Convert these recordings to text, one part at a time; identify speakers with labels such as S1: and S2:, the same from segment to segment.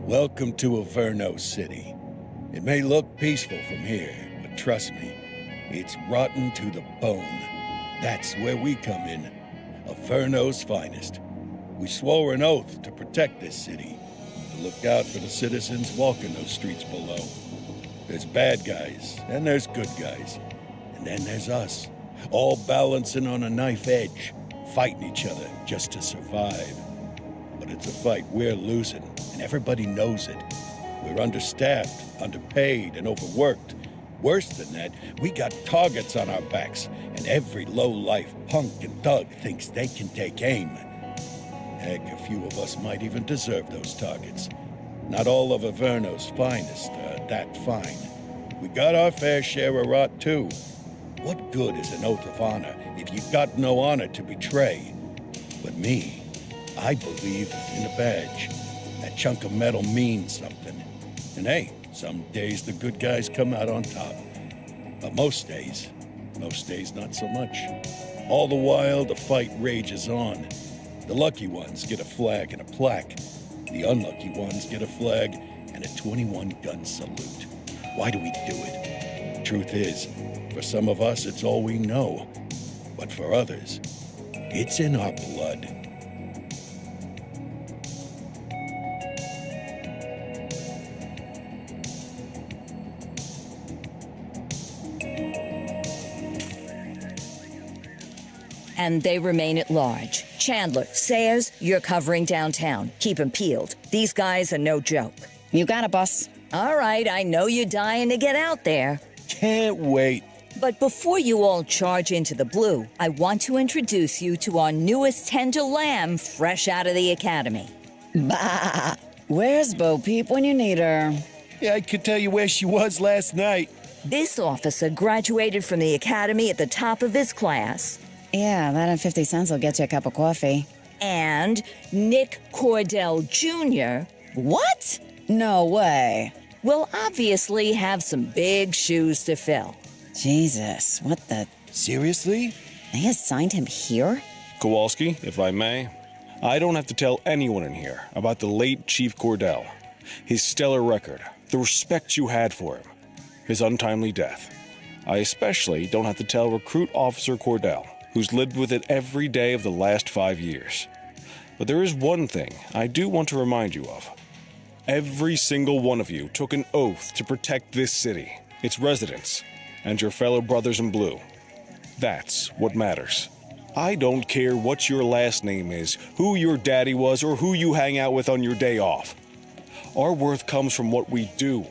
S1: Welcome to Averno City. It may look peaceful from here, but trust me, it's rotten to the bone. That's where we come in. Averno's finest. We swore an oath to protect this city, to look out for the citizens walking those streets below. There's bad guys, and there's good guys. And then there's us, all balancing on a knife edge, fighting each other just to survive. But it's a fight we're losing, and everybody knows it. We're understaffed, underpaid, and overworked. Worse than that, we got targets on our backs, and every low-life punk and thug thinks they can take aim. Heck, a few of us might even deserve those targets. Not all of Averno's finest are that fine. We got our fair share of rot, too. What good is an oath of honor if you got no honor to betray? But me, I believe in a badge. That chunk of metal means something. And hey, some days the good guys come out on top. But most days not so much. All the while, the fight rages on. The lucky ones get a flag and a plaque. The unlucky ones get a flag and a 21-gun salute. Why do we do it? Truth is, for some of us, it's all we know. But for others, it's in our blood.
S2: And they remain at large. Chandler, Sayers, you're covering downtown. Keep 'em peeled. These guys are no joke.
S3: You got it, boss.
S2: All right, I know you're dying to get out there.
S1: Can't wait.
S2: But before you all charge into the blue, I want to introduce you to our newest tender lamb fresh out of the academy.
S3: Bah! Where's Bo Peep when you need her?
S1: Yeah, I could tell you where she was last night.
S2: This officer graduated from the academy at the top of his class.
S3: Yeah, that and 50 cents will get you a cup of coffee.
S2: And Nick Cordell Jr.
S3: What? No way.
S2: will obviously have some big shoes to fill.
S3: Jesus, what the...
S1: Seriously?
S3: They assigned him here?
S4: Kowalski, if I may, I don't have to tell anyone in here about the late Chief Cordell, his stellar record, the respect you had for him, his untimely death. I especially don't have to tell Recruit Officer Cordell, who's lived with it every day of the last 5 years. But there is one thing I do want to remind you of. Every single one of you took an oath to protect this city, its residents, and your fellow brothers in blue. That's what matters. I don't care what your last name is, who your daddy was, or who you hang out with on your day off. Our worth comes from what we do,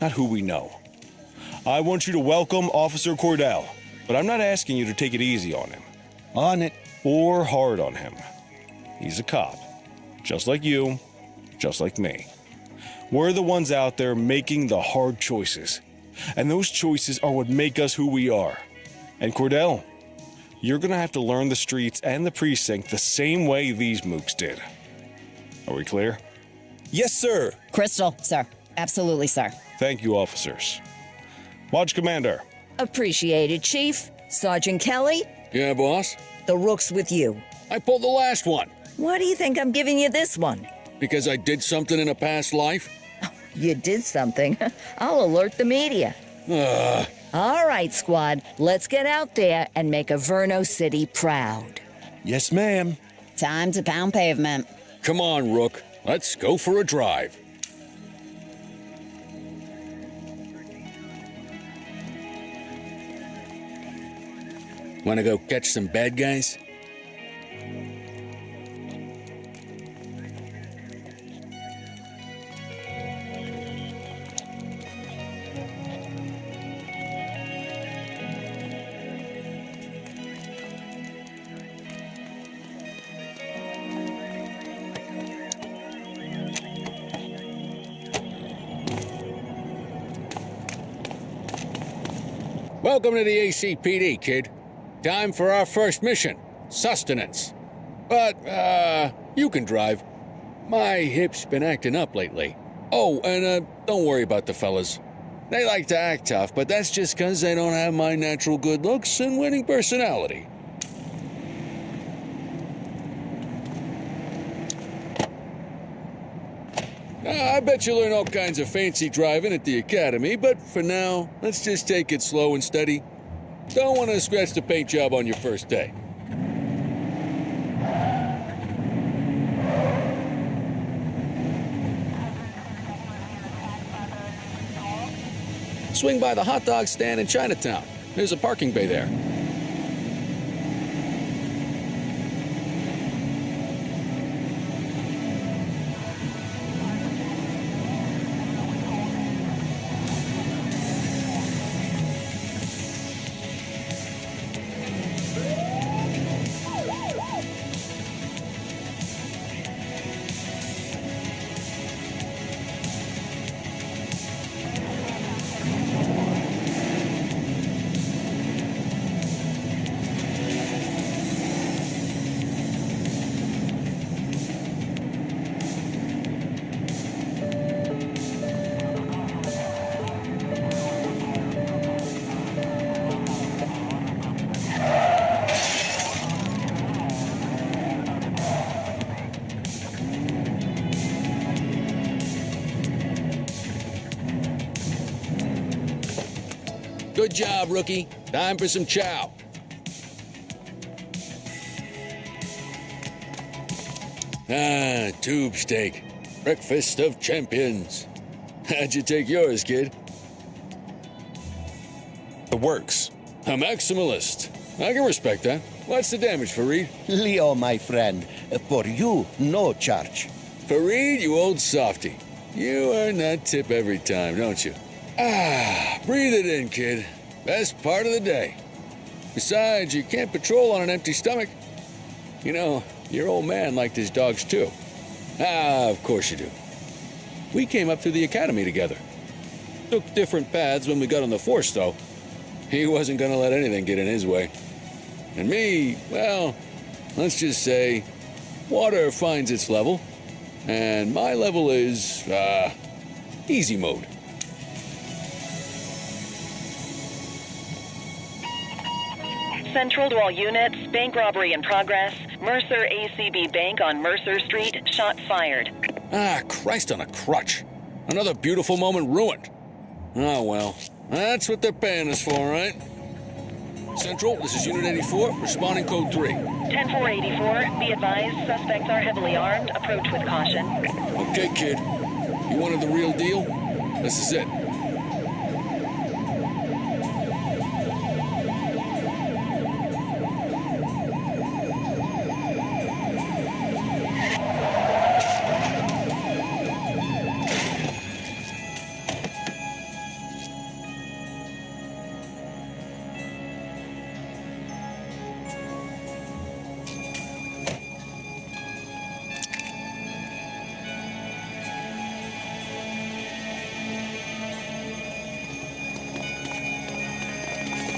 S4: not who we know. I want you to welcome Officer Cordell, but I'm not asking you to take it easy on him.
S1: On it.
S4: Or hard on him. He's a cop, just like you, just like me. We're the ones out there making the hard choices, and those choices are what make us who we are. And Cordell, you're gonna have to learn the streets and the precinct the same way these mooks did. Are we clear?
S1: Yes, sir.
S3: Crystal, sir. Absolutely, sir.
S4: Thank you, officers. Watch Commander.
S2: Appreciated, Chief. Sergeant Kelly,
S5: Yeah, boss?
S2: the rook's with you.
S5: I pulled the last one
S2: Why do you think I'm giving you this one?
S5: because I did something in a past life.
S2: You did something. I'll alert the media. All right, squad. Let's get out there and make Averno City proud.
S1: Yes, ma'am.
S3: Time to pound pavement.
S5: Come on, Rook. Let's go for a drive. Wanna go catch some bad guys? Welcome to the ACPD, kid. Time for our first mission, sustenance. But, you can drive. My hip's been acting up lately. Oh, and, don't worry about the fellas. They like to act tough, but that's just 'cause they don't have my natural good looks and winning personality. bet you'll learn all kinds of fancy driving at the academy, but for now, let's just take it slow and steady. Don't want to scratch the paint job on your first day. Swing by the hot dog stand in Chinatown. There's a parking bay there. Good job, rookie. Time for some chow. Tube steak. Breakfast of champions. How'd you take yours, kid?
S4: It works.
S5: A maximalist. I can respect that. What's the damage, Fareed?
S6: Leo, my friend, for you, no charge.
S5: Fareed, you old softy. You earn that tip every time, don't you? Breathe it in, kid. Best part of the day. Besides, you can't patrol on an empty stomach. You know, your old man liked his dogs too. Of course you do. We came up through the academy together. Took different paths when we got on the force, though. He wasn't gonna let anything get in his way. And me, well, let's just say, water finds its level, and my level is, easy mode.
S7: Central to all units, bank robbery in progress. Mercer ACB Bank on Mercer Street, shot fired.
S5: Christ on a crutch. Another beautiful moment ruined. Oh well, that's what they're paying us for, right? Central, this is Unit 84, responding code 3.
S7: 10-484, be advised, suspects are heavily armed. Approach with caution.
S5: Okay, kid. You wanted the real deal? This is it.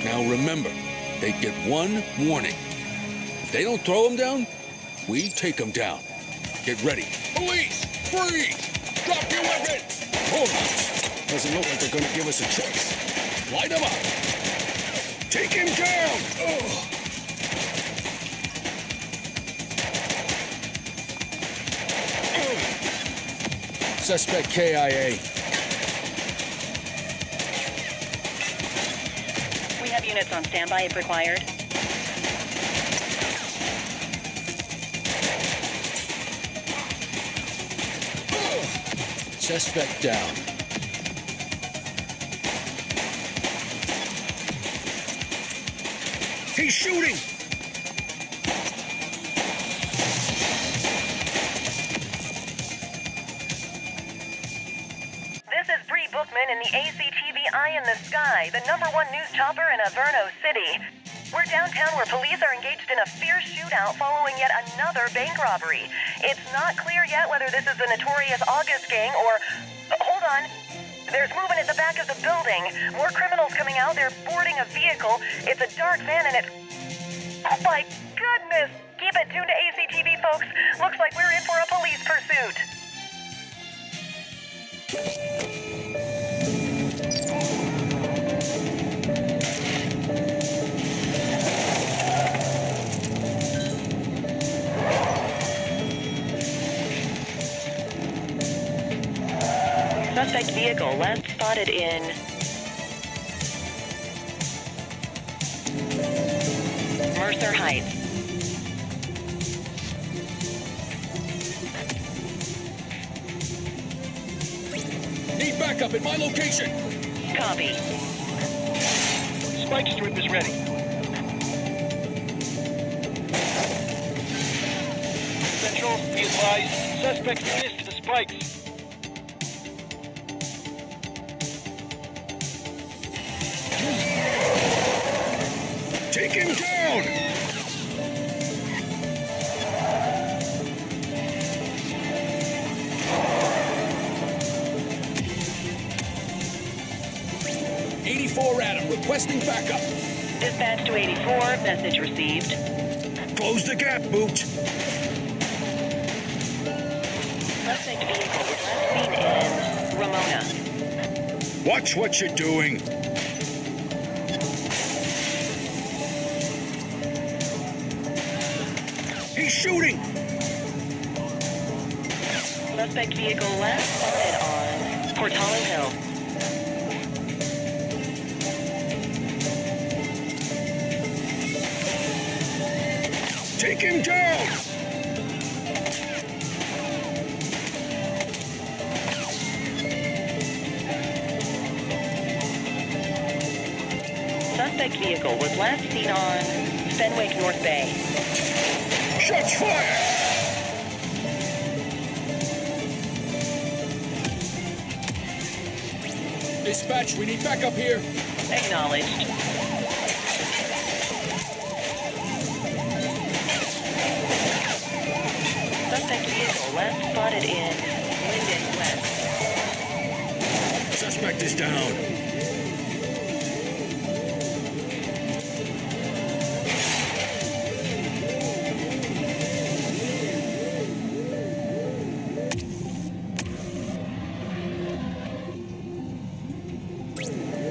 S5: Now remember, they get one warning. If they don't throw them down, we take them down. Get ready. Police! Freeze! Drop your weapons! Hold on. Doesn't look like they're gonna give us a choice. Light them up! Take him down! Ugh. Suspect KIA.
S7: We have units on standby if required.
S5: Suspect down. He's shooting!
S7: This is Bree Bookman in the ACTV Eye in the Sky, the #1 news chopper in Averno City. We're downtown where police are engaged in a fierce shootout following yet another bank robbery. It's not clear yet whether this is the notorious August gang or... hold on. There's movement at the back of the building. More criminals coming out. They're boarding a vehicle. It's a dark van and it's... oh my goodness! Keep it tuned to ACTV, folks. Looks like we're in for a police pursuit. Suspect vehicle last spotted in Mercer Heights.
S5: Need backup at my location.
S7: Copy.
S8: Spike strip is ready. Central, be advised, suspect missed the spikes.
S1: Take him down!
S5: 84 Adam, requesting backup.
S7: Dispatch to 84, message received.
S1: Close the gap, Booch.
S7: Suspect vehicle was last seen in Ramona.
S1: Watch what you're doing. He's shooting!
S7: Suspect vehicle last spotted on Portalo Hill.
S1: Take him down!
S7: Suspect vehicle was last seen on Fenwick North Bay.
S1: Shots fired!
S5: Dispatch, we need backup here.
S7: Acknowledged. Suspect vehicle last spotted in Linden West.
S1: Suspect is down.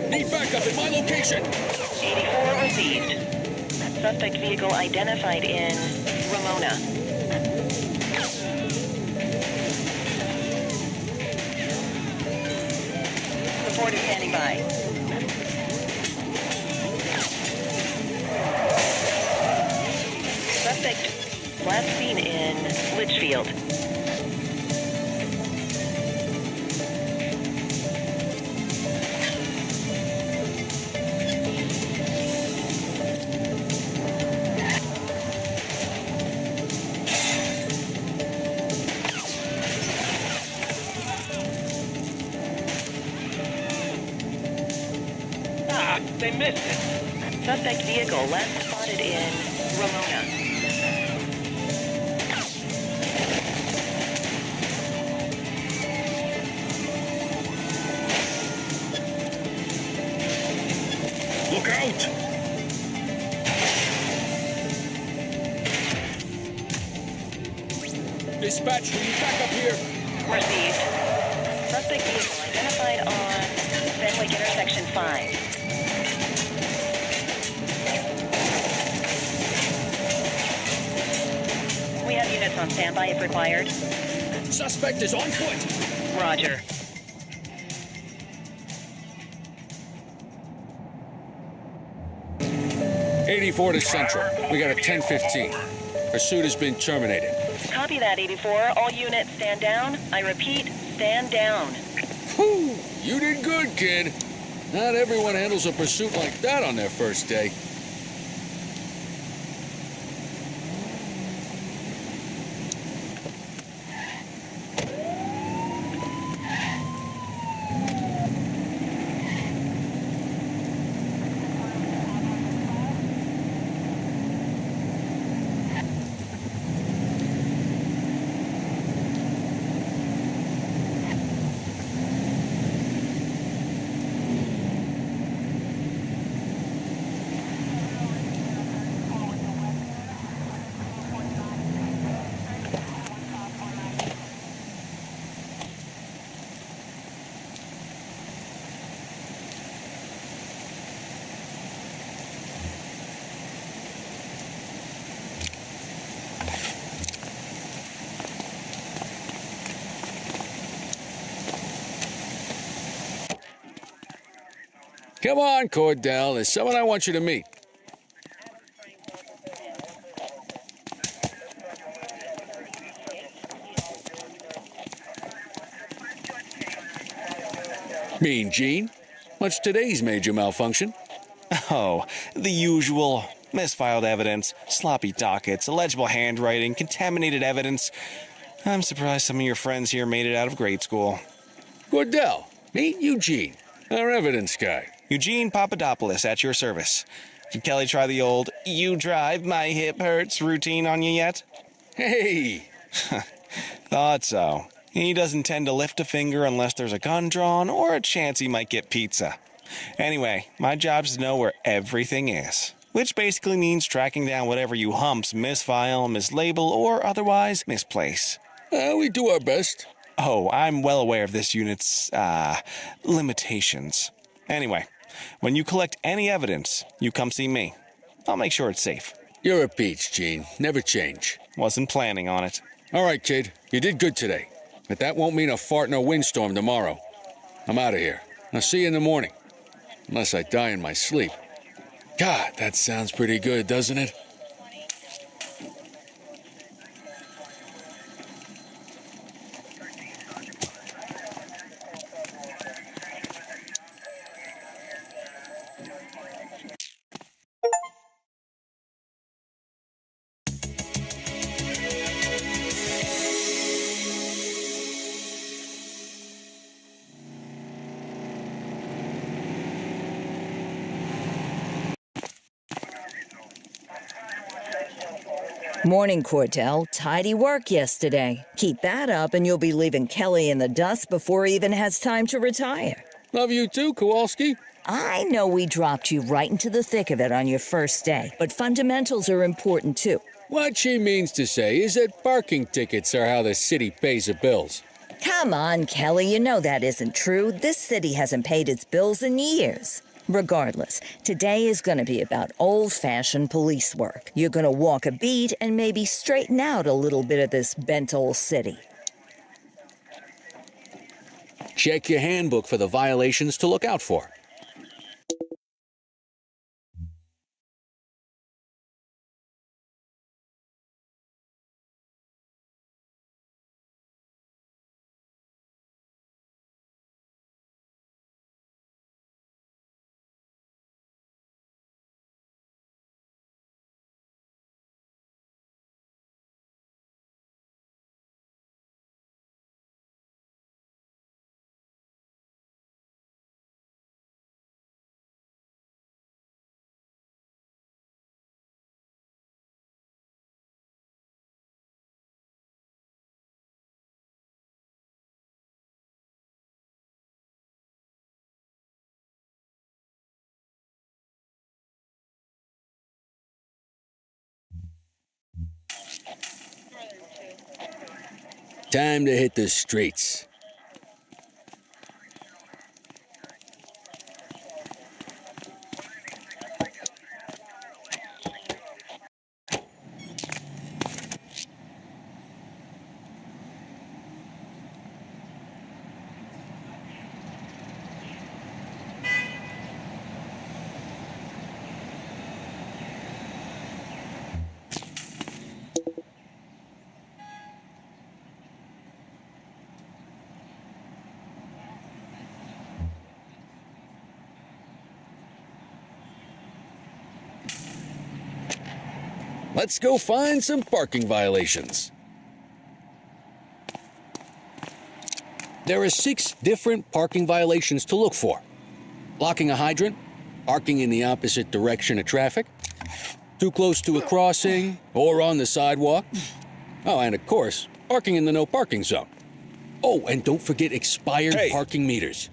S5: Need backup at my location.
S7: 84 received. Suspect vehicle identified in Ramona. Report is standing by. Suspect last seen in Litchfield.
S8: They missed it.
S7: Suspect vehicle last spotted in Ramona.
S1: Look out!
S5: Dispatch, we need backup here.
S7: Received. Suspect vehicle identified on Fenwick intersection 5. We have units on standby if required.
S5: Suspect is on foot.
S7: Roger.
S5: '84 to Central. We got a 1015. Pursuit has been terminated.
S7: Copy that, 84. All units stand down. I repeat, stand down.
S5: Whew, you did good, kid. Not everyone handles a pursuit like that on their first day. Come on, Cordell. There's someone I want you to meet. Mean Gene? What's today's major malfunction?
S4: Oh, the usual. Misfiled evidence, sloppy dockets, illegible handwriting, contaminated evidence. I'm surprised some of your friends here made it out of grade school.
S5: Cordell, meet Eugene, our evidence guy.
S4: Eugene Papadopoulos at your service. Did Kelly try the old "you drive, my hip hurts" routine on you yet?
S5: Hey!
S4: Thought so. He doesn't tend to lift a finger unless there's a gun drawn or a chance he might get pizza. Anyway, my job's to know where everything is, which basically means tracking down whatever you humps misfile, mislabel, or otherwise misplace.
S5: We do our best.
S4: Oh, I'm well aware of this unit's, limitations. Anyway, when you collect any evidence, you come see me. I'll make sure it's safe.
S5: You're a peach, Gene. Never change.
S4: Wasn't planning on it.
S5: All right, kid. You did good today. But that won't mean a fart in a windstorm tomorrow. I'm out of here. I'll see you in the morning. Unless I die in my sleep. God, that sounds pretty good, doesn't it?
S2: Morning, Cordell. Tidy work yesterday. Keep that up and you'll be leaving Kelly in the dust before he even has time to retire.
S5: Love you too, Kowalski.
S2: I know we dropped you right into the thick of it on your first day, but fundamentals are important too.
S5: What she means to say is that parking tickets are how the city pays the bills.
S2: Come on, Kelly, you know that isn't true. This city hasn't paid its bills in years. Regardless, today is going to be about old-fashioned police work. You're going to walk a beat and maybe straighten out a little bit of this bent old city.
S5: Check your handbook for the violations to look out for. Time to hit the streets. Let's go find some parking violations. There are 6 different parking violations to look for. Blocking a hydrant, parking in the opposite direction of traffic, too close to a crossing or on the sidewalk. Oh, and of course, parking in the no parking zone. Oh, and don't forget expired parking meters.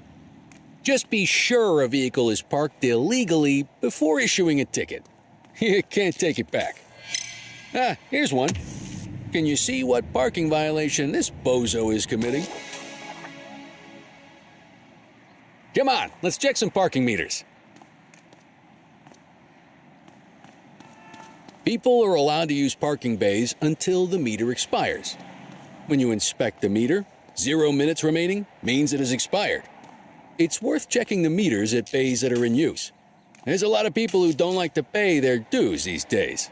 S5: Just be sure a vehicle is parked illegally before issuing a ticket. You can't take it back. Ah, here's one. Can you see what parking violation this bozo is committing? Come on, let's check some parking meters. People are allowed to use parking bays until the meter expires. When you inspect the meter, 0 minutes remaining means it has expired. it's worth checking the meters at bays that are in use. There's a lot of people who don't like to pay their dues these days.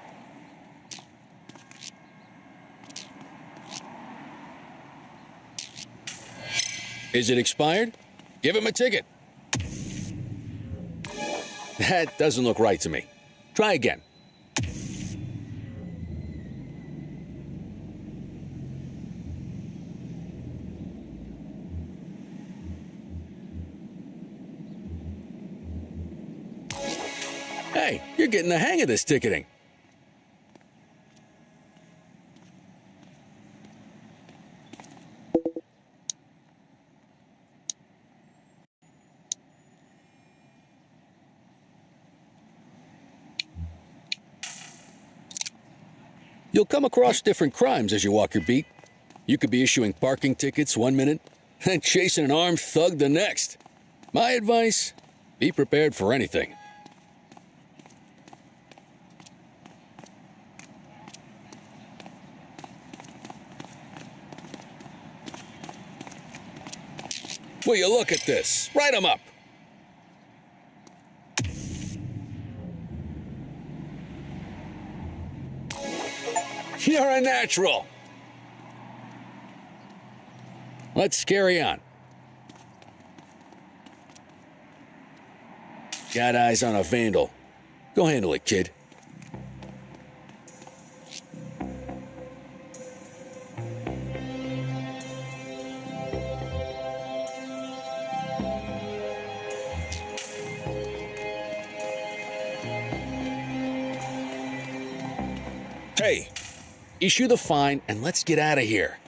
S5: Is it expired? Give him a ticket. That doesn't look right to me. Try again. Hey, you're getting the hang of this ticketing. You'll come across different crimes as you walk your beat. You could be issuing parking tickets one minute, and chasing an armed thug the next. My advice, be prepared for anything. Will you look at this? Write 'em up. You're a natural. Let's carry on. Got eyes on a vandal. Go handle it, kid.
S4: Hey,
S5: Issue the fine and let's get out of here.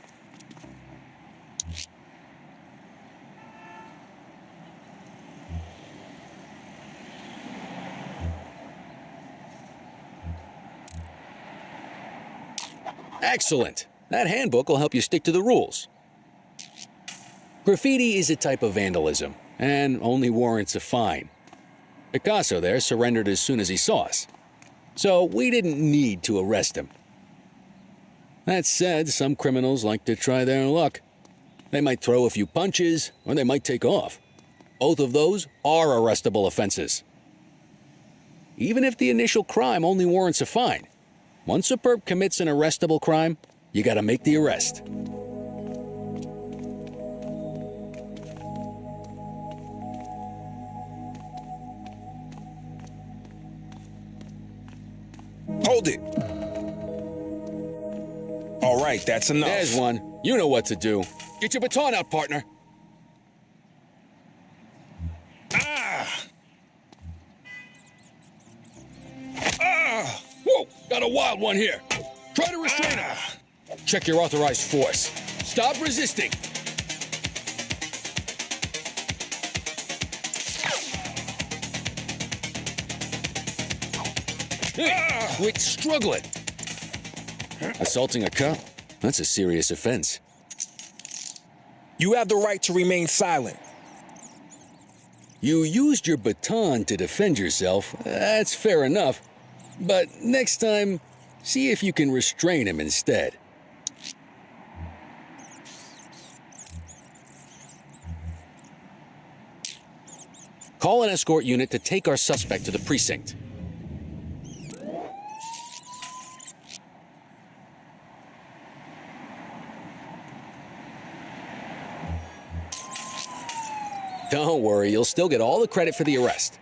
S5: Excellent. That handbook will help you stick to the rules. Graffiti is a type of vandalism and only warrants a fine. Picasso there surrendered as soon as he saw us, so we didn't need to arrest him. That said, some criminals like to try their luck. They might throw a few punches, or they might take off. Both of those are arrestable offenses. Even if the initial crime only warrants a fine, once a perp commits an arrestable crime, you gotta make the arrest.
S4: hold it. All right, that's enough.
S5: There's one. You know what to do. Get your baton out, partner. Whoa, got a wild one here. Try to restrain him. Check your authorized force. Stop resisting. Hey, quit struggling. Assaulting a cop? That's a serious offense.
S9: You have the right to remain silent.
S5: You used your baton to defend yourself. That's fair enough. But next time, see if you can restrain him instead. Call an escort unit to take our suspect to the precinct. Don't worry, you'll still get all the credit for the arrest.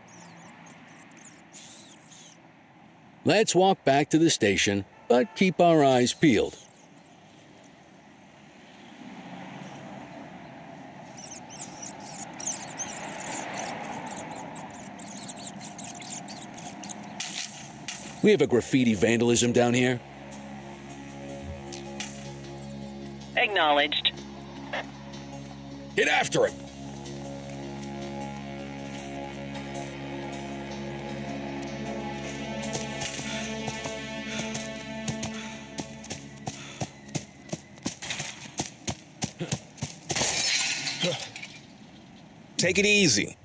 S5: Let's walk back to the station, but keep our eyes peeled. We have a graffiti vandalism down here.
S10: Acknowledged.
S5: Get after him!
S9: Take it easy.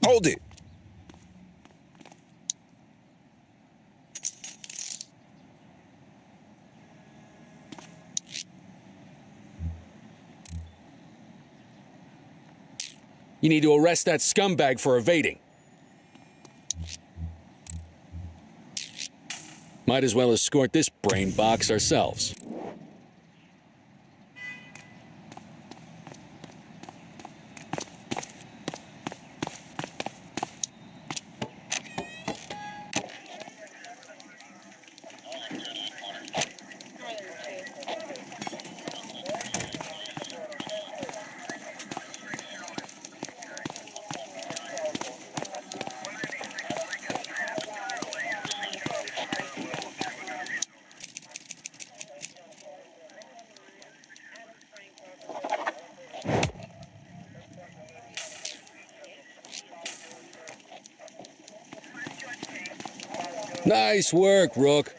S9: Hold it.
S5: You need to arrest that scumbag for evading. Might as well escort this brain box ourselves. Nice work, Rook.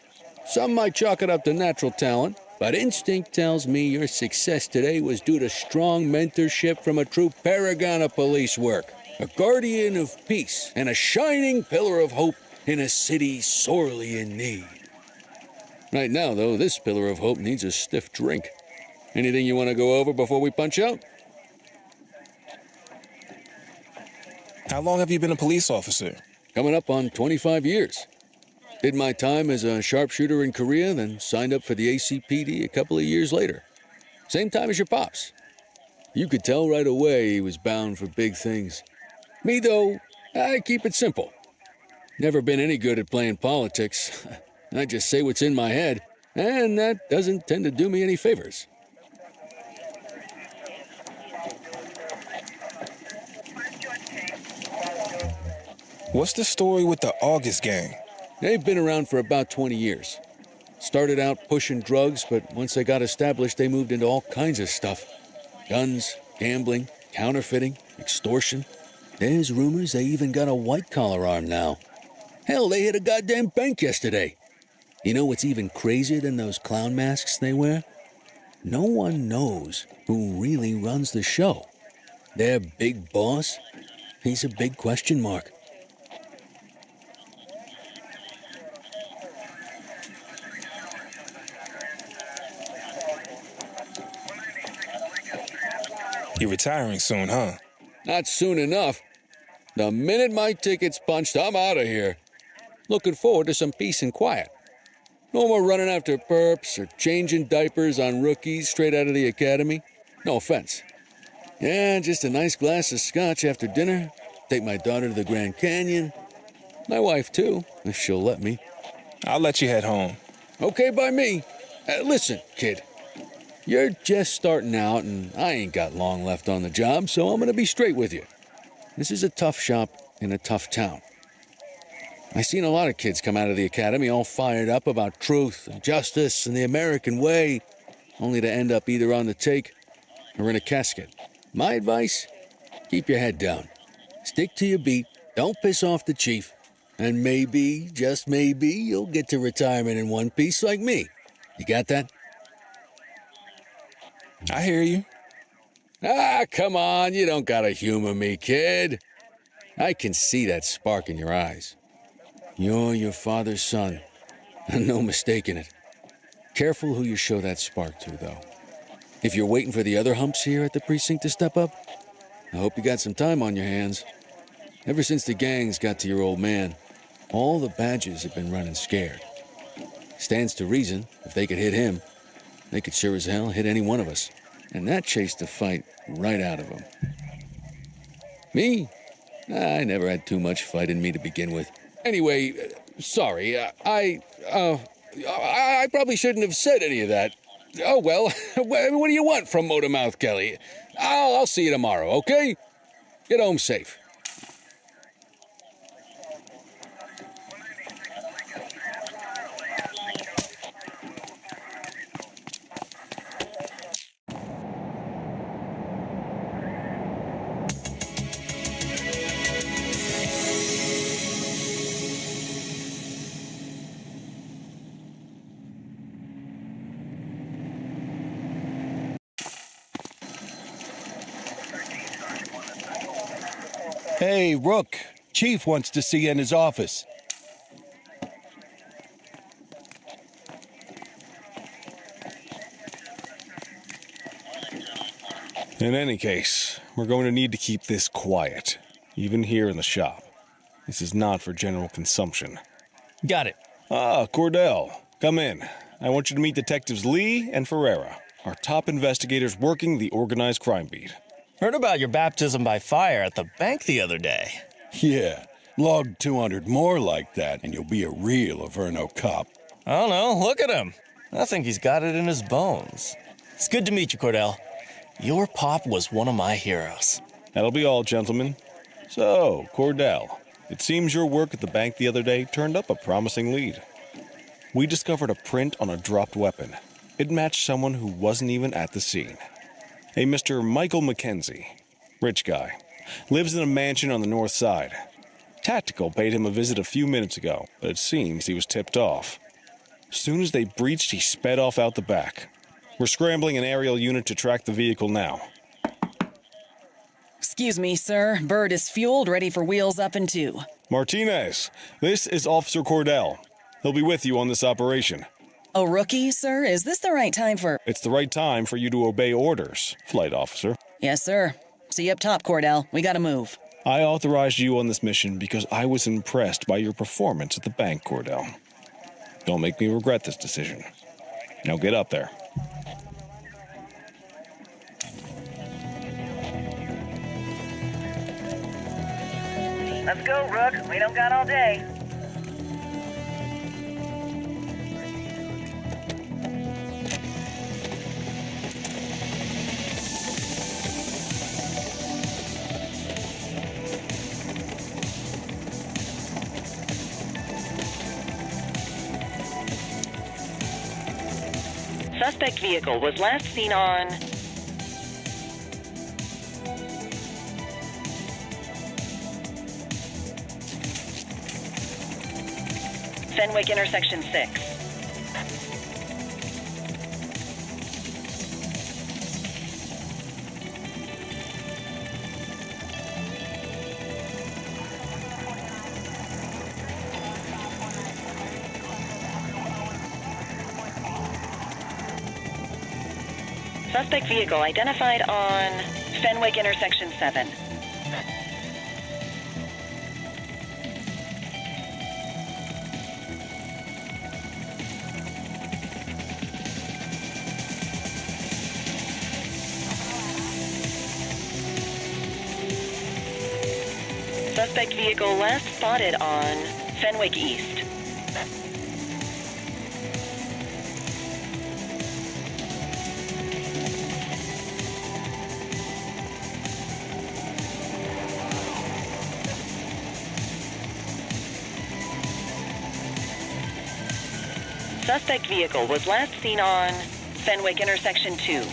S5: Some might chalk it up to natural talent, but instinct tells me your success today was due to strong mentorship from a true paragon of police work, a guardian of peace, and a shining pillar of hope in a city sorely in need. Right now, though, this pillar of hope needs a stiff drink. Anything you want to go over before we punch out?
S9: How long have you been a police officer?
S5: Coming up on 25 years. Did my time as a sharpshooter in Korea, then signed up for the ACPD a couple of years later. Same time as your pops. You could tell right away he was bound for big things. Me, though, I keep it simple. Never been any good at playing politics. I just say what's in my head, and that doesn't tend to do me any favors.
S9: What's the story with the August gang?
S5: They've been around for about 20 years. Started out pushing drugs, but once they got established, they moved into all kinds of stuff. Guns, gambling, counterfeiting, extortion. There's rumors they even got a white-collar arm now. Hell, they hit a goddamn bank yesterday. You know what's even crazier than those clown masks they wear? No one knows who really runs the show. Their big boss? He's a big question mark.
S9: You're retiring soon, huh?
S5: Not soon enough. The minute my ticket's punched, I'm out of here. Looking forward to some peace and quiet. No more running after perps or changing diapers on rookies straight out of the academy. No offense. Yeah, just a nice glass of scotch after dinner. Take my daughter to the Grand Canyon. My wife, too, if she'll let me.
S9: I'll let you head home.
S5: Okay by me. Listen, kid. You're just starting out, and I ain't got long left on the job, so I'm going to be straight with you. This is a tough shop in a tough town. I seen a lot of kids come out of the academy all fired up about truth and justice and the American way, only to end up either on the take or in a casket. My advice? Keep your head down. Stick to your beat, don't piss off the chief, and maybe, just maybe, you'll get to retirement in one piece like me. You got that?
S9: I hear you.
S5: Ah, come on, you don't gotta humor me, kid. I can see that spark in your eyes. You're your father's son, and no mistaking it. Careful who you show that spark to, though. If you're waiting for the other humps here at the precinct to step up, I hope you got some time on your hands. Ever since the gangs got to your old man, all the badges have been running scared. Stands to reason, if they could hit him, they could sure as hell hit any one of us. And that chased the fight right out of them. Me? I never had too much fight in me to begin with. Anyway, sorry, I probably shouldn't have said any of that. Oh, well, what do you want from Motormouth Kelly? I'll see you tomorrow, okay? Get home safe.
S1: Hey, Rook. Chief wants to see you in his office.
S4: In any case, we're going to need to keep this quiet, even here in the shop. This is not for general consumption.
S10: Got it.
S4: Ah, Cordell, come in. I want you to meet Detectives Lee and Ferreira, our top investigators working the organized crime beat.
S10: Heard about your baptism by fire at the bank the other day.
S1: Yeah, log 200 more like that and you'll be a real Averno cop.
S10: I don't know, look at him. I think he's got it in his bones. It's good to meet you, Cordell. Your pop was one of my heroes.
S4: That'll be all, gentlemen. So, Cordell, it seems your work at the bank the other day turned up a promising lead. We discovered a print on a dropped weapon. It matched someone who wasn't even at the scene. A Mr. Michael McKenzie, rich guy, lives in a mansion on the north side. Tactical paid him a visit a few minutes ago, but it seems he was tipped off. Soon as they breached, he sped off out the back. We're scrambling an aerial unit to track the vehicle now.
S3: Excuse me, sir. Bird is fueled, ready for wheels up in 2.
S4: Martinez, this is Officer Cordell. He'll be with you on this operation.
S3: A rookie, sir? Is this the right time for...
S4: It's the right time for you to obey orders, Flight Officer.
S3: Yes, sir. See you up top, Cordell. We gotta move.
S4: I authorized you on this mission because I was impressed by your performance at the bank, Cordell. Don't make me regret this decision. Now get up there.
S7: Let's go, Rook. We don't got all day. Suspect vehicle was last seen on... Fenwick intersection 6. Suspect vehicle identified on Fenwick intersection 7. Suspect vehicle last spotted on Fenwick East. Suspect vehicle was last seen on Fenwick intersection 2.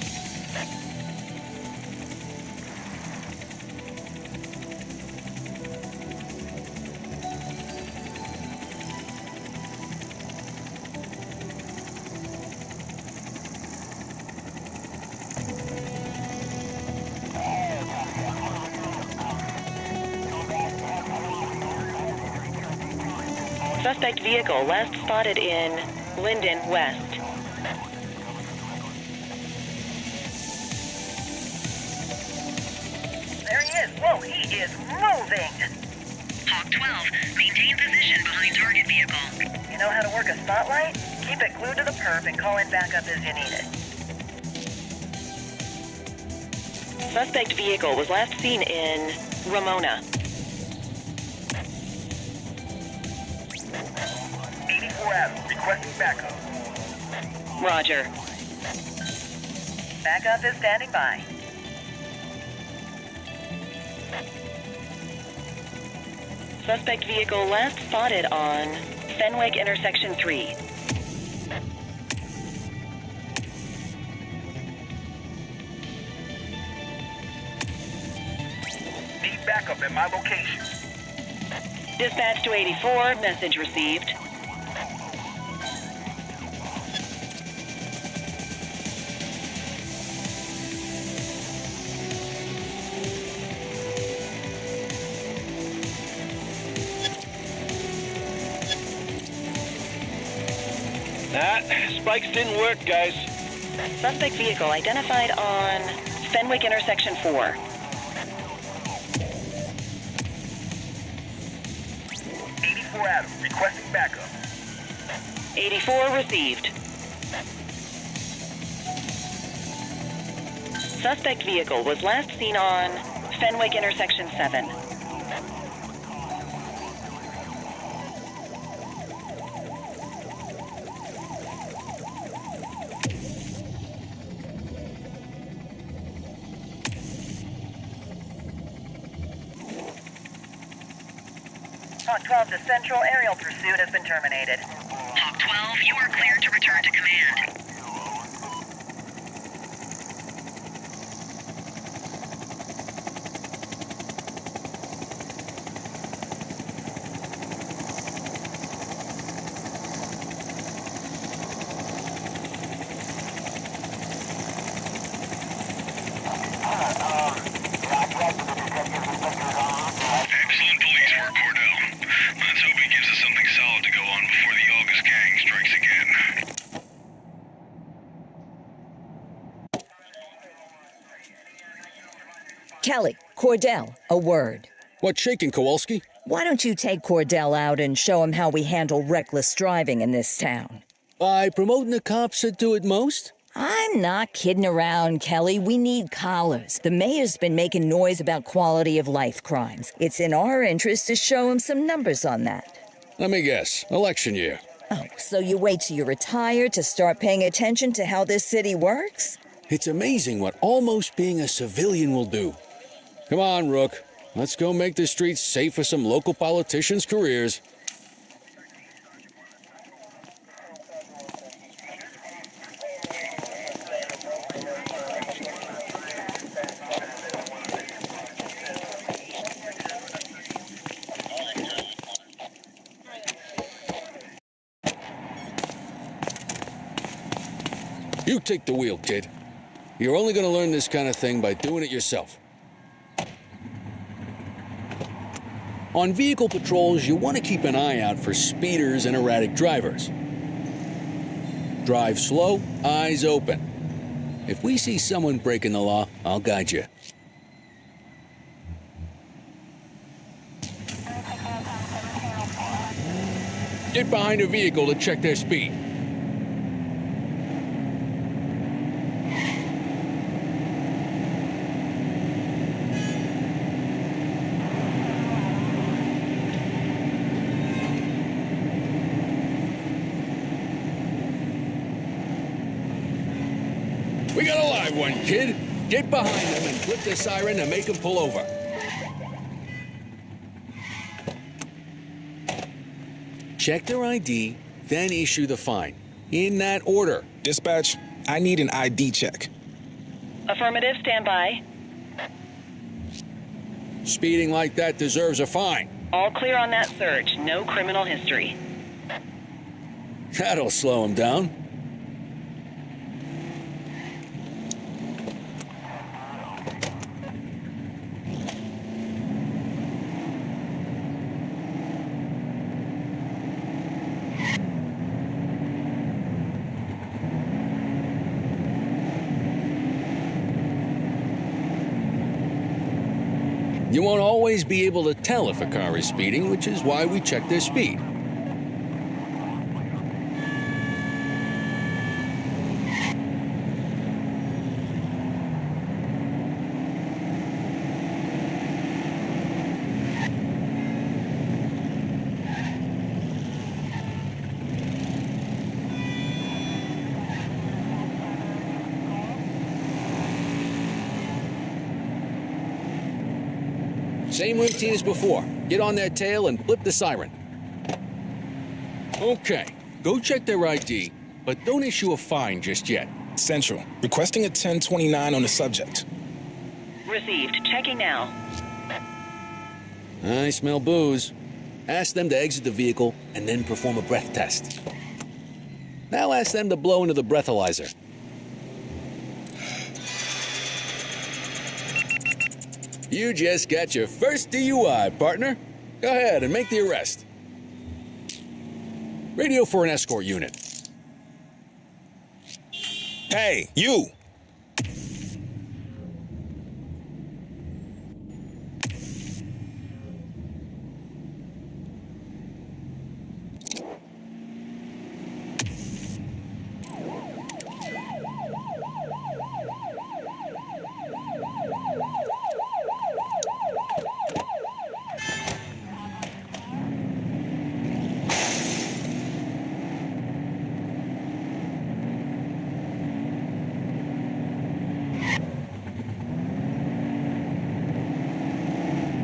S7: Suspect vehicle last spotted in Linden West. There he is. Whoa, he is moving.
S11: Hawk 12, maintain position behind target vehicle.
S7: You know how to work a spotlight? Keep it glued to the perp and call in backup as you need it. Suspect vehicle was last seen in Ramona.
S8: 84 Adam, requesting backup.
S7: Roger. Backup is standing by. Suspect vehicle last spotted on Fenwick intersection 3.
S8: Need backup at my location.
S7: Dispatch to 84, message received.
S8: Spikes didn't work, guys.
S7: Suspect vehicle identified on Fenwick intersection 4.
S8: Adam, requesting backup.
S7: 84 received. Suspect vehicle was last seen on Fenwick intersection 7. Hawk 12 to Central, aerial pursuit has been terminated.
S11: Hawk 12, you are cleared to return to command.
S12: Excellent police work, Cordell. Let's hope he gives us something solid to go on before the August gang strikes again.
S2: Kelly, Cordell, a word.
S5: What's shaking, Kowalski?
S2: Why don't you take Cordell out and show him how we handle reckless driving in this town?
S5: By promoting the cops that do it most?
S2: I'm not kidding around, Kelly. We need collars. The mayor's been making noise about quality of life crimes. It's in our interest to show him some numbers on that.
S5: Let me guess. Election year.
S2: Oh, so you wait till you retire to start paying attention to how this city works?
S5: It's amazing what almost being a civilian will do. Come on, Rook. Let's go make the streets safe for some local politicians' careers. You take the wheel, kid. You're only going to learn this kind of thing by doing it yourself. On vehicle patrols, you want to keep an eye out for speeders and erratic drivers. Drive slow, eyes open. If we see someone breaking the law, I'll guide you. Get behind a vehicle to check their speed. We got a live one, kid. Get behind them and flip the siren to make them pull over. Check their ID, then issue the fine. In that order.
S9: Dispatch, I need an ID check.
S7: Affirmative, stand by.
S5: Speeding like that deserves a fine.
S7: All clear on that search. No criminal history.
S5: That'll slow him down. You won't always be able to tell if a car is speeding, which is why we check their speed. Same routine as before. Get on their tail and flip the siren. Okay, go check their ID, but don't issue a fine just yet.
S9: Central, requesting a 1029 on the subject.
S7: Received. Checking now.
S5: I smell booze. Ask them to exit the vehicle and then perform a breath test. Now ask them to blow into the breathalyzer. You just got your first DUI, partner. Go ahead and make the arrest. Radio for an escort unit.
S9: Hey, you!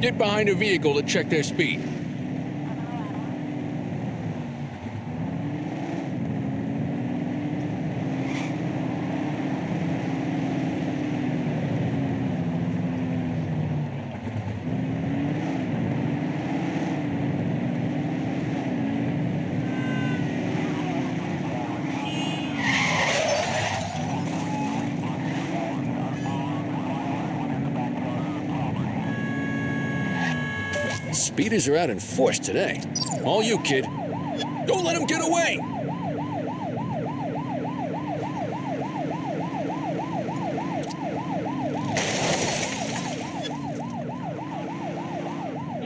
S5: Get behind a vehicle to check their speed. Speeders are out in force today. All you, kid. Don't let him get away!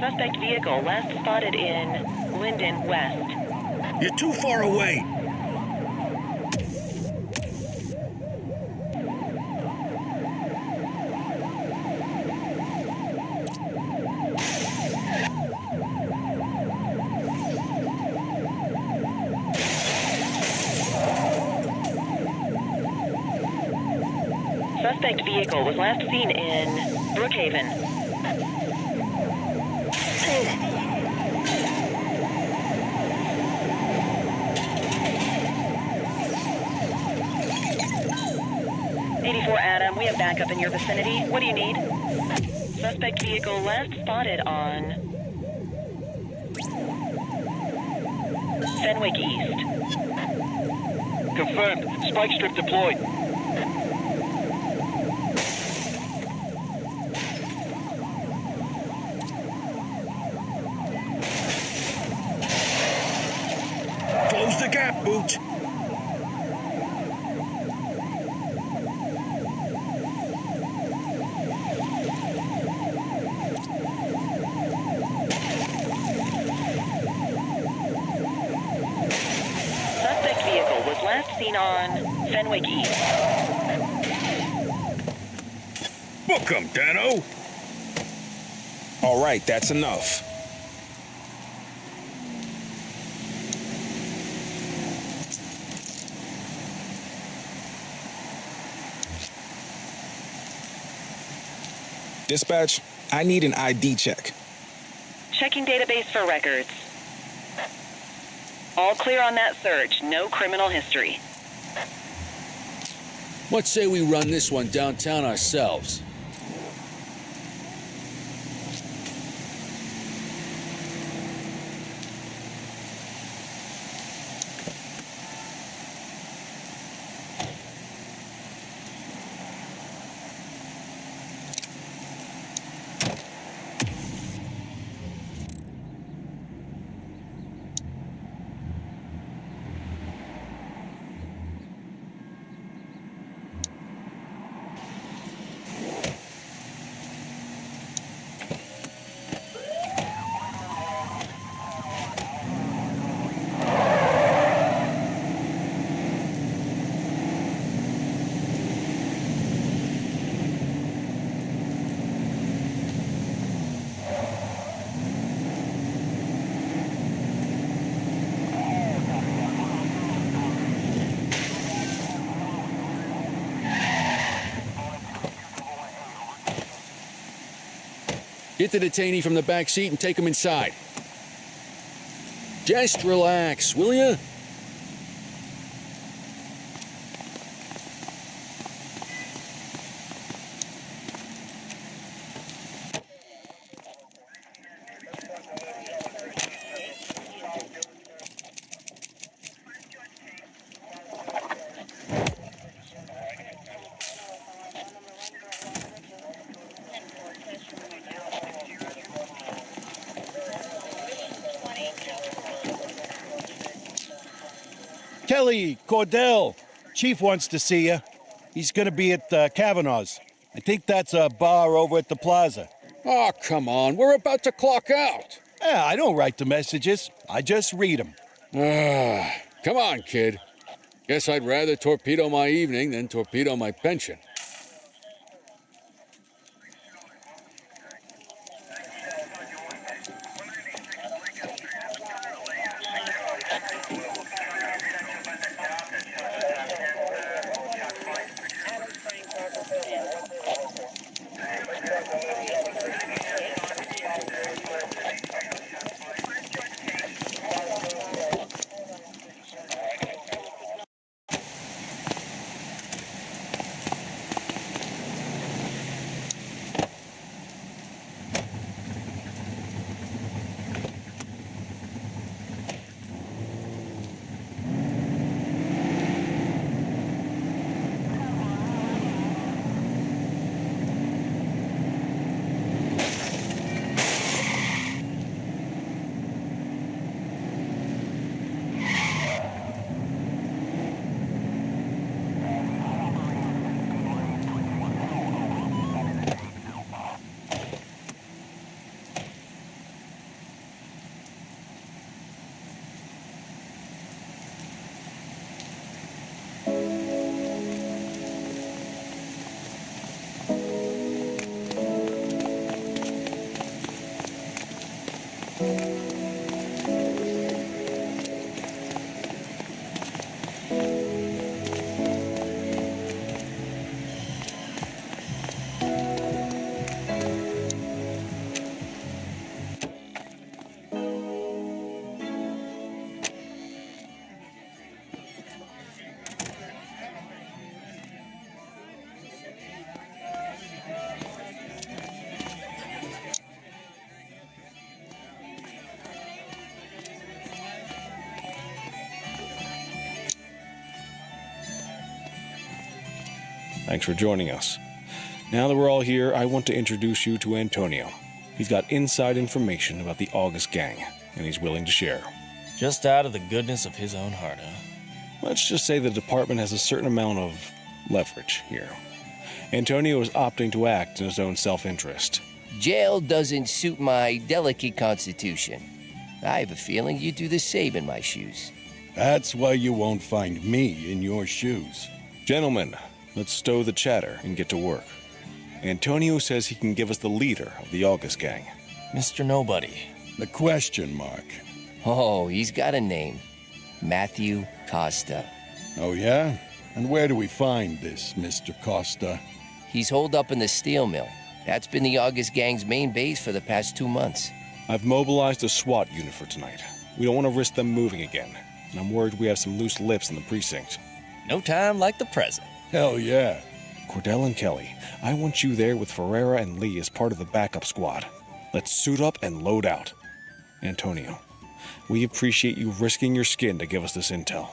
S7: Suspect vehicle last spotted in Linden West.
S6: You're too far away.
S7: Suspect vehicle was last seen in Brookhaven. Adam, we have backup in your vicinity. What do you need? Suspect vehicle last spotted on Fenwick East.
S8: Confirmed. Spike strip deployed.
S6: Close the gap, Boots.
S7: Suspect vehicle was last seen on Fenwick East.
S6: Book 'em, Dano.
S9: All right, that's enough. Dispatch, I need an ID check.
S7: Checking database for records. All clear on that search. No criminal history.
S5: What say we run this one downtown ourselves? Get the detainee from the back seat and take him inside. Just relax, will ya?
S6: Kelly, Cordell, Chief wants to see you. He's going to be at Kavanaugh's. I think that's a bar over at the plaza.
S5: Oh, come on. We're about to clock out.
S6: Yeah, I don't write the messages. I just read them.
S5: Come on, kid. Guess I'd rather torpedo my evening than torpedo my pension.
S4: Thanks for joining us. Now that we're all here, I want to introduce you to Antonio. He's got inside information about the August gang, and he's willing to share.
S10: Just out of the goodness of his own heart, huh?
S4: Let's just say the department has a certain amount of leverage here. Antonio is opting to act in his own self-interest.
S13: Jail doesn't suit my delicate constitution. I have a feeling you'd do the same in my shoes.
S1: That's why you won't find me in your shoes.
S4: Gentlemen, let's stow the chatter and get to work. Antonio says he can give us the leader of the August gang.
S10: Mr. Nobody.
S1: The question mark.
S13: Oh, he's got a name. Matthew Costa.
S1: Oh, yeah? And where do we find this Mr. Costa?
S13: He's holed up in the steel mill. That's been the August gang's main base for the past 2 months.
S4: I've mobilized a SWAT unit for tonight. We don't want to risk them moving again, and I'm worried we have some loose lips in the precinct.
S10: No time like the present.
S1: Hell yeah.
S4: Cordell and Kelly, I want you there with Ferreira and Lee as part of the backup squad. Let's suit up and load out. Antonio, we appreciate you risking your skin to give us this intel.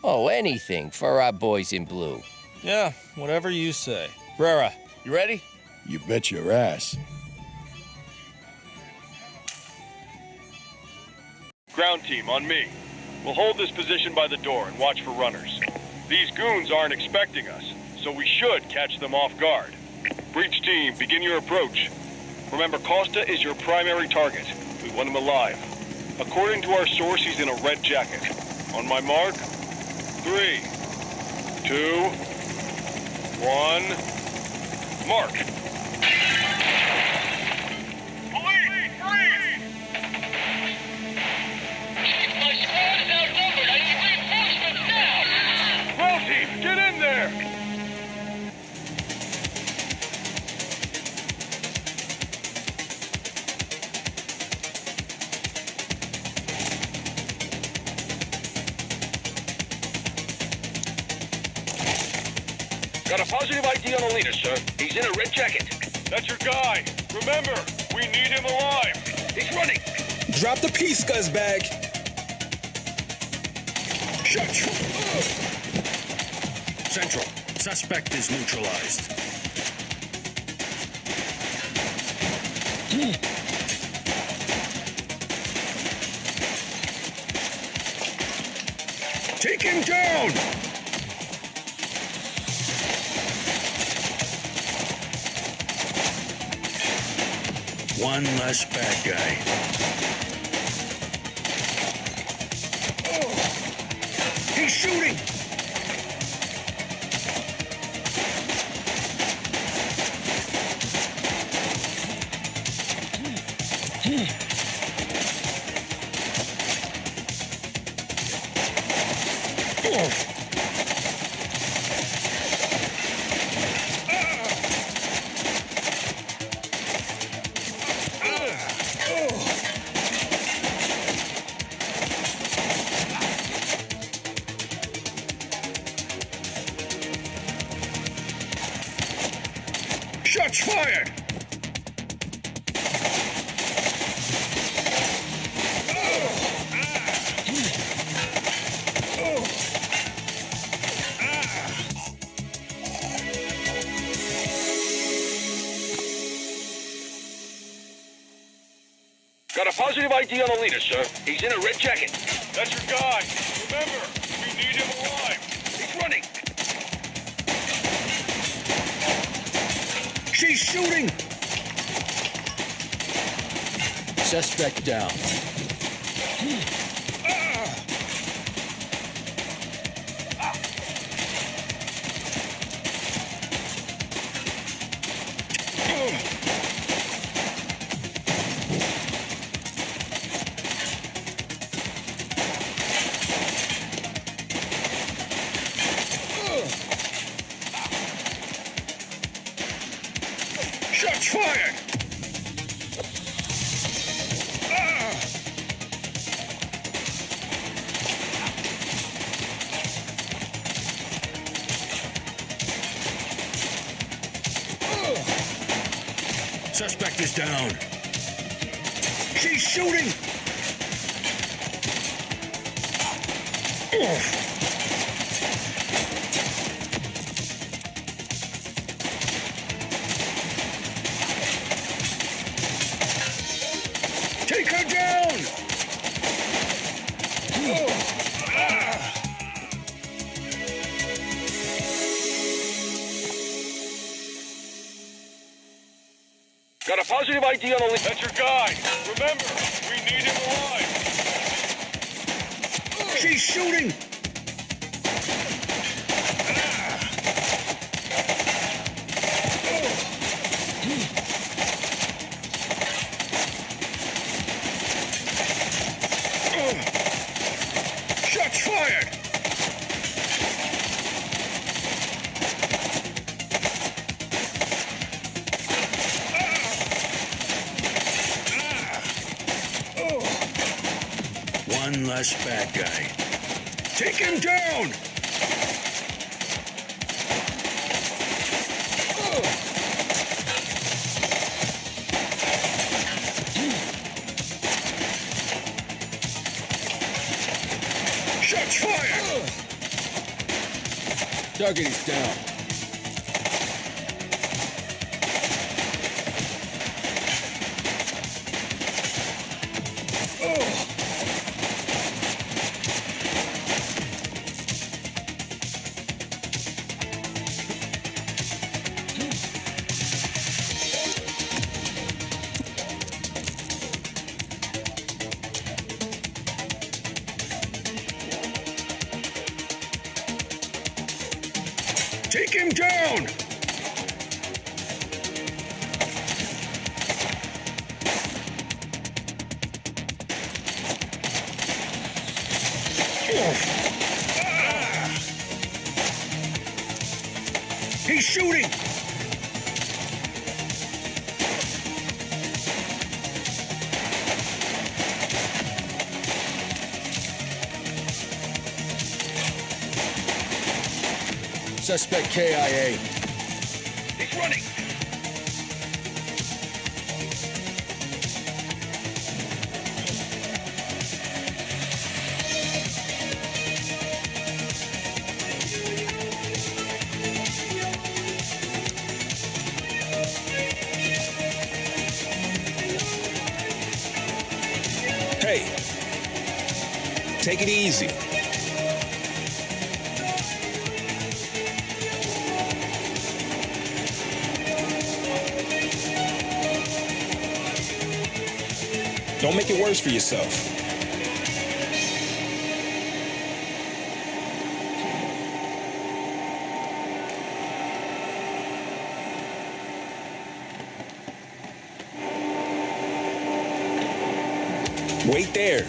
S13: Oh, anything for our boys in blue.
S10: Yeah, whatever you say. Ferreira, you ready?
S1: You bet your ass.
S8: Ground team, on me. We'll hold this position by the door and watch for runners. These goons aren't expecting us, so we should catch them off guard. Breach team, begin your approach. Remember, Costa is your primary target. We want him alive. According to our source, he's in a red jacket. On my mark, 3, 2, 1, mark.
S12: Police, freeze!
S11: My squad is outnumbered. I need reinforcements now!
S8: Well, team, get in there!
S12: Got a positive ID on the leader, sir. He's in a red jacket.
S8: That's your guy. Remember, we need him alive.
S12: He's running.
S9: Drop the piece, scuzzbag.
S14: Central, suspect is neutralized.
S1: Take him down!
S14: One less bad guy.
S1: He's shooting!
S14: Shots fired!
S12: Got a positive ID on the leader, sir. He's in a red jacket.
S8: That's your guy. Remember, we need him alive.
S12: He's running.
S14: She's shooting!
S5: Suspect down.
S14: Shots fired! Suspect is down. She's shooting!
S8: got positive ID on the list. That's your guy. Remember, we need him alive.
S14: She's shooting! Shots fired! One less bad guy. Take him down! Shots fired!
S5: Target is down.
S14: Take him down! He's shooting!
S5: Suspect KIA.
S14: He's running!
S9: Hey, take it easy. Don't make it worse for yourself. Wait there.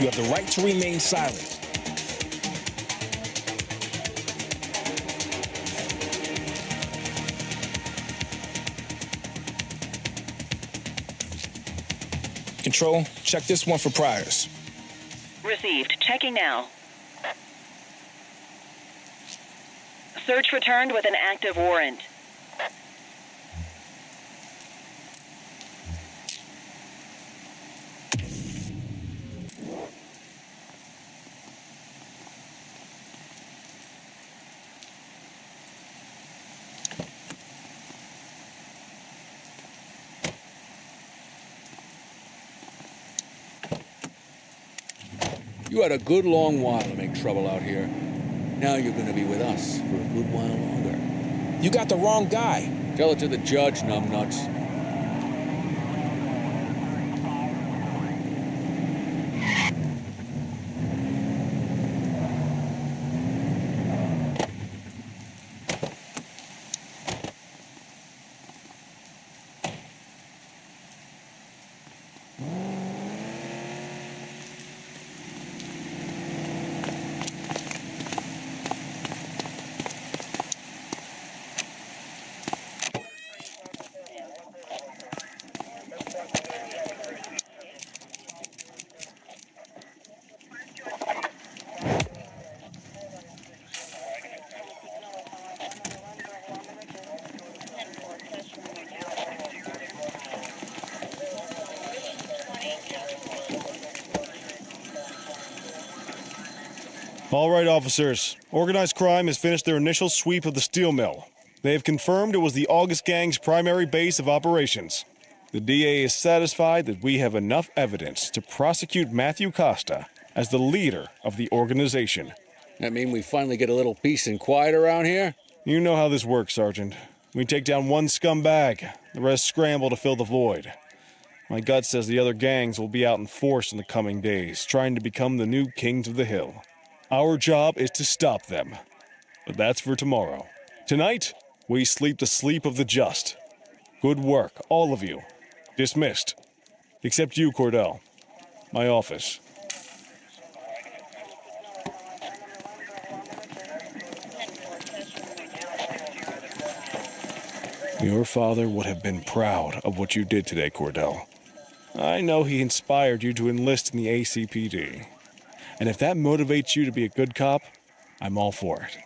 S9: You have the right to remain silent. Control, check this one for priors.
S7: Received. Checking now. Search returned with an active warrant.
S5: You had a good long while to make trouble out here. Now you're gonna be with us for a good while longer.
S9: You got the wrong guy.
S5: Tell it to the judge, numbnuts.
S4: All right, officers. Organized crime has finished their initial sweep of the steel mill. They have confirmed it was the August Gang's primary base of operations. The DA is satisfied that we have enough evidence to prosecute Matthew Costa as the leader of the organization.
S5: That mean we finally get a little peace and quiet around here?
S4: You know how this works, Sergeant. We take down one scumbag, the rest scramble to fill the void. My gut says the other gangs will be out in force in the coming days, trying to become the new kings of the hill. Our job is to stop them. But that's for tomorrow. Tonight, we sleep the sleep of the just. Good work, all of you. Dismissed. Except you, Cordell. My office. Your father would have been proud of what you did today, Cordell. I know he inspired you to enlist in the ACPD. And if that motivates you to be a good cop, I'm all for it.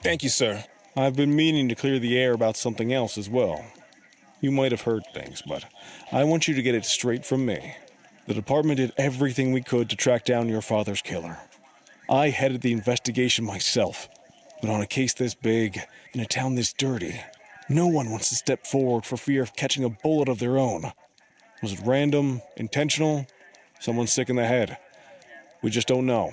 S9: Thank you, sir.
S4: I've been meaning to clear the air about something else as well. You might have heard things, but I want you to get it straight from me. The department did everything we could to track down your father's killer. I headed the investigation myself, but on a case this big, in a town this dirty, no one wants to step forward for fear of catching a bullet of their own. Was it random, intentional? Someone sick in the head? We just don't know.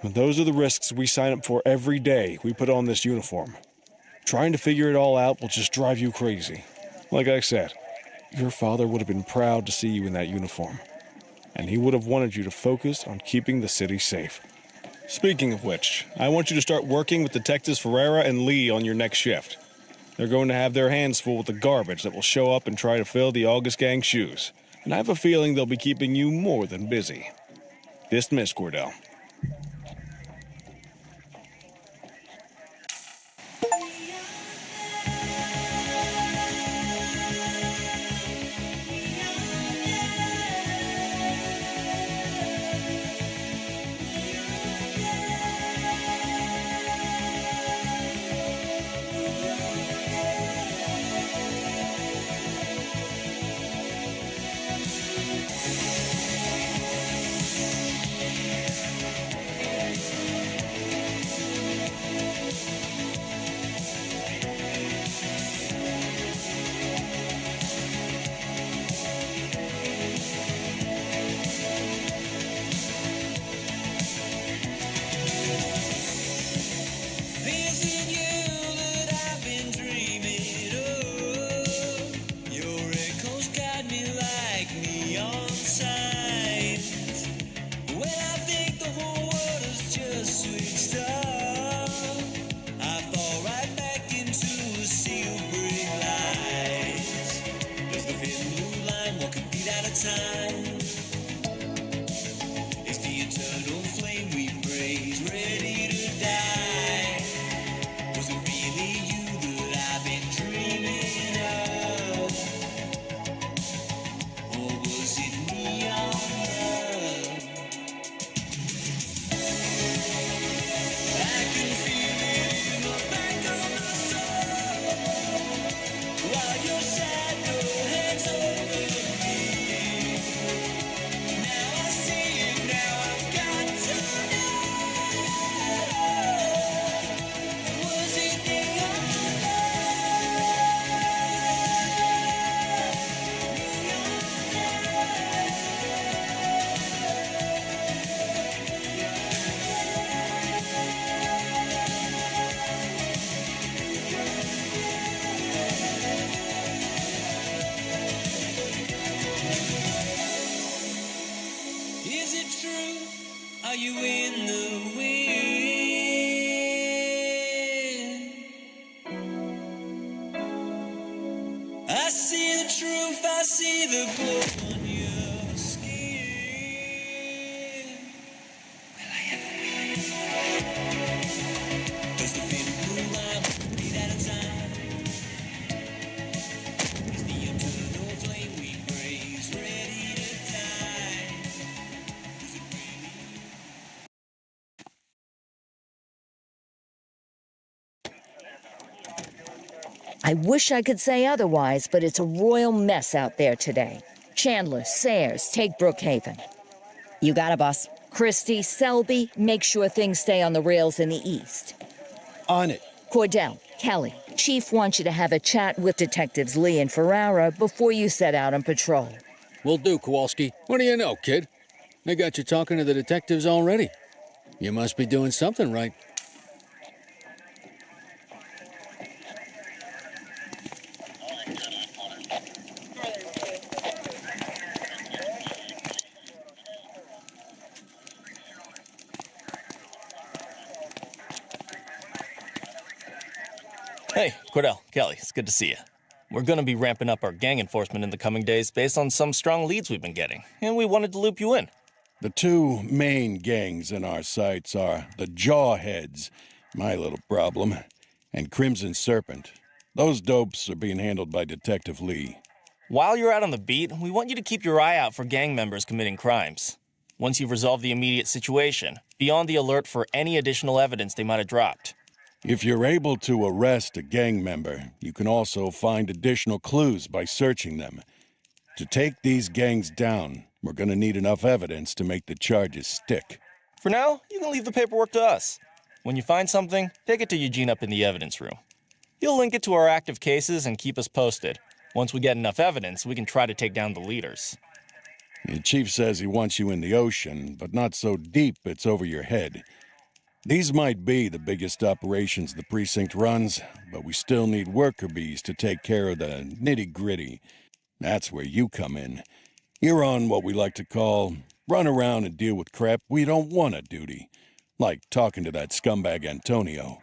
S4: But those are the risks we sign up for every day we put on this uniform. Trying to figure it all out will just drive you crazy. Like I said, your father would have been proud to see you in that uniform. And he would have wanted you to focus on keeping the city safe. Speaking of which, I want you to start working with Detectives Ferreira and Lee on your next shift. They're going to have their hands full with the garbage that will show up and try to fill the August Gang's shoes. And I have a feeling they'll be keeping you more than busy. Dismissed, Cordell.
S15: Time see the glow on your skin. Will I ever win? Does the feeling move on? Beat at a time. Is the eternal flame we praise ready to die? Is it really?
S2: I wish I could say otherwise, but it's a royal mess out there today. Chandler, Sayers, take Brookhaven.
S3: You got it, boss.
S2: Christie, Selby, make sure things stay on the rails in the east.
S6: On it.
S2: Cordell, Kelly, Chief wants you to have a chat with Detectives Lee and Ferrara before you set out on patrol.
S5: Will do, Kowalski. What do you know, kid? They got you talking to the detectives already. You must be doing something right.
S10: Hey, Cordell, Kelly, it's good to see you. We're going to be ramping up our gang enforcement in the coming days based on some strong leads we've been getting, and we wanted to loop you in.
S6: The two main gangs in our sights are the Jawheads, my little problem, and Crimson Serpent. Those dopes are being handled by Detective Lee.
S10: While you're out on the beat, we want you to keep your eye out for gang members committing crimes. Once you've resolved the immediate situation, be on the alert for any additional evidence they might have dropped.
S6: If you're able to arrest a gang member, you can also find additional clues by searching them. To take these gangs down, we're going to need enough evidence to make the charges stick.
S10: For now, you can leave the paperwork to us. When you find something, take it to Eugene up in the evidence room. He'll link it to our active cases and keep us posted. Once we get enough evidence, we can try to take down the leaders.
S6: The chief says he wants you in the ocean, but not so deep it's over your head. These might be the biggest operations the precinct runs, but we still need worker bees to take care of the nitty-gritty. That's where you come in. You're on what we like to call run around and deal with crap we don't want to duty, like talking to that scumbag Antonio.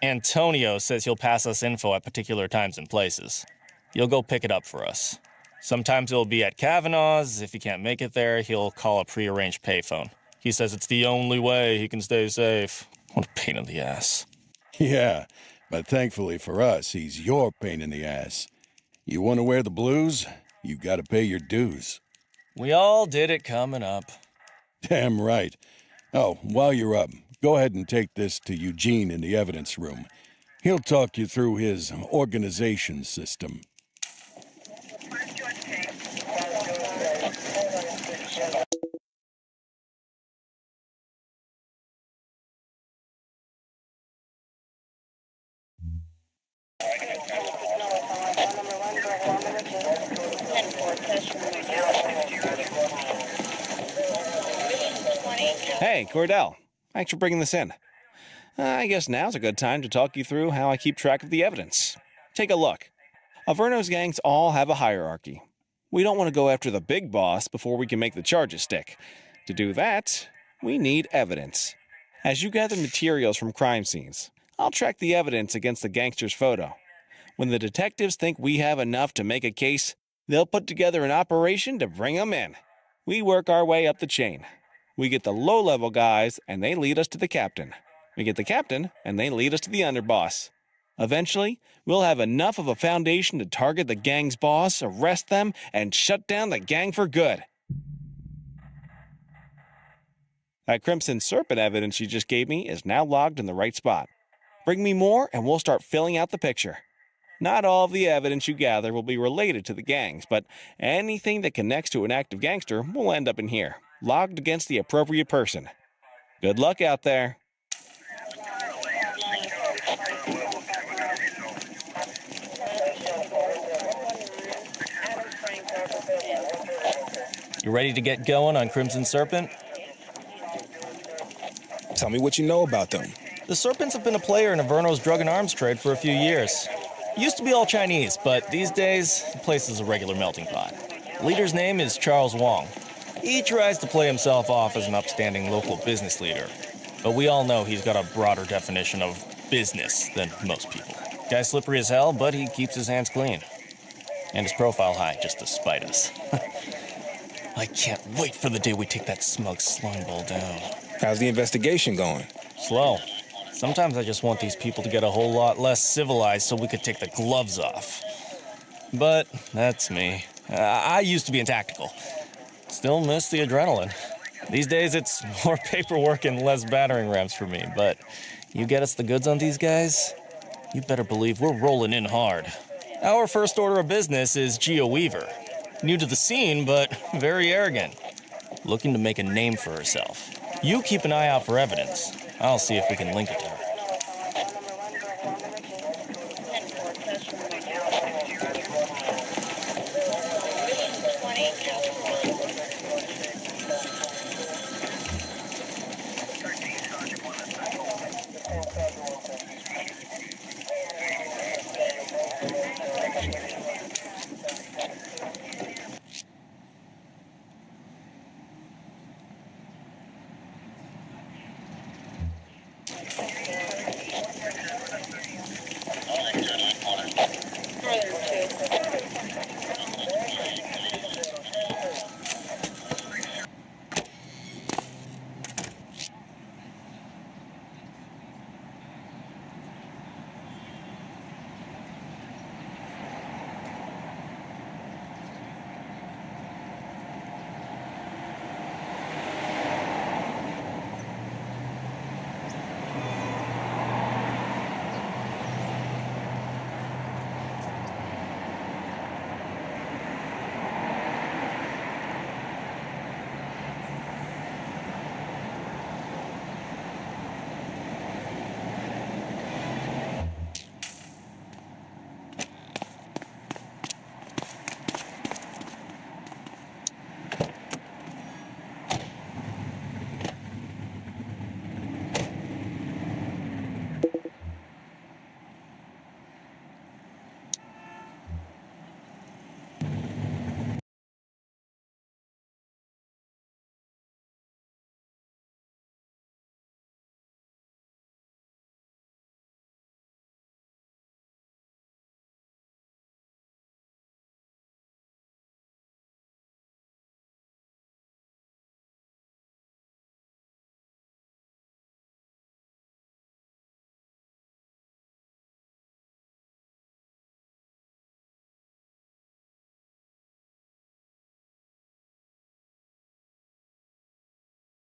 S10: Antonio says he'll pass us info at particular times and places. You'll go pick it up for us. Sometimes it'll be at Kavanaugh's. If he can't make it there, he'll call a prearranged payphone. He says it's the only way he can stay safe. What a pain in the ass.
S6: Yeah, but thankfully for us, he's your pain in the ass. You want to wear the blues? You gotta pay your dues.
S10: We all did it coming up.
S6: Damn right. Oh, while you're up, go ahead and take this to Eugene in the evidence room. He'll talk you through his organization system.
S4: Hey, Cordell. Thanks for bringing this in. I guess now's a good time to talk you through how I keep track of the evidence. Take a look. Averno's gangs all have a hierarchy. We don't want to go after the big boss before we can make the charges stick. To do that, we need evidence. As you gather materials from crime scenes, I'll track the evidence against the gangster's photo. When the detectives think we have enough to make a case, they'll put together an operation to bring them in. We work our way up the chain. We get the low-level guys, and they lead us to the captain. We get the captain, and they lead us to the underboss. Eventually, we'll have enough of a foundation to target the gang's boss, arrest them, and shut down the gang for good. That Crimson Serpent evidence you just gave me is now logged in the right spot. Bring me more, and we'll start filling out the picture. Not all of the evidence you gather will be related to the gangs, but anything that connects to an active gangster will end up in here, logged against the appropriate person. Good luck out there.
S10: You ready to get going on Crimson Serpent?
S9: Tell me what you know about them.
S10: The Serpents have been a player in Averno's drug and arms trade for a few years. Used to be all Chinese, but these days, the place is a regular melting pot. Leader's name is Charles Wong. He tries to play himself off as an upstanding local business leader, but we all know he's got a broader definition of business than most people. Guy's slippery as hell, but he keeps his hands clean. And his profile high just to spite us. I can't wait for the day we take that smug slimeball down.
S9: How's the investigation going?
S10: Slow. Sometimes I just want these people to get a whole lot less civilized so we could take the gloves off. But that's me. I used to be in tactical. Still miss the adrenaline. These days it's more paperwork and less battering rams for me, but you get us the goods on these guys, you better believe we're rolling in hard. Our first order of business is Geo Weaver. New to the scene, but very arrogant. Looking to make a name for herself. You keep an eye out for evidence. I'll see if we can link it to her.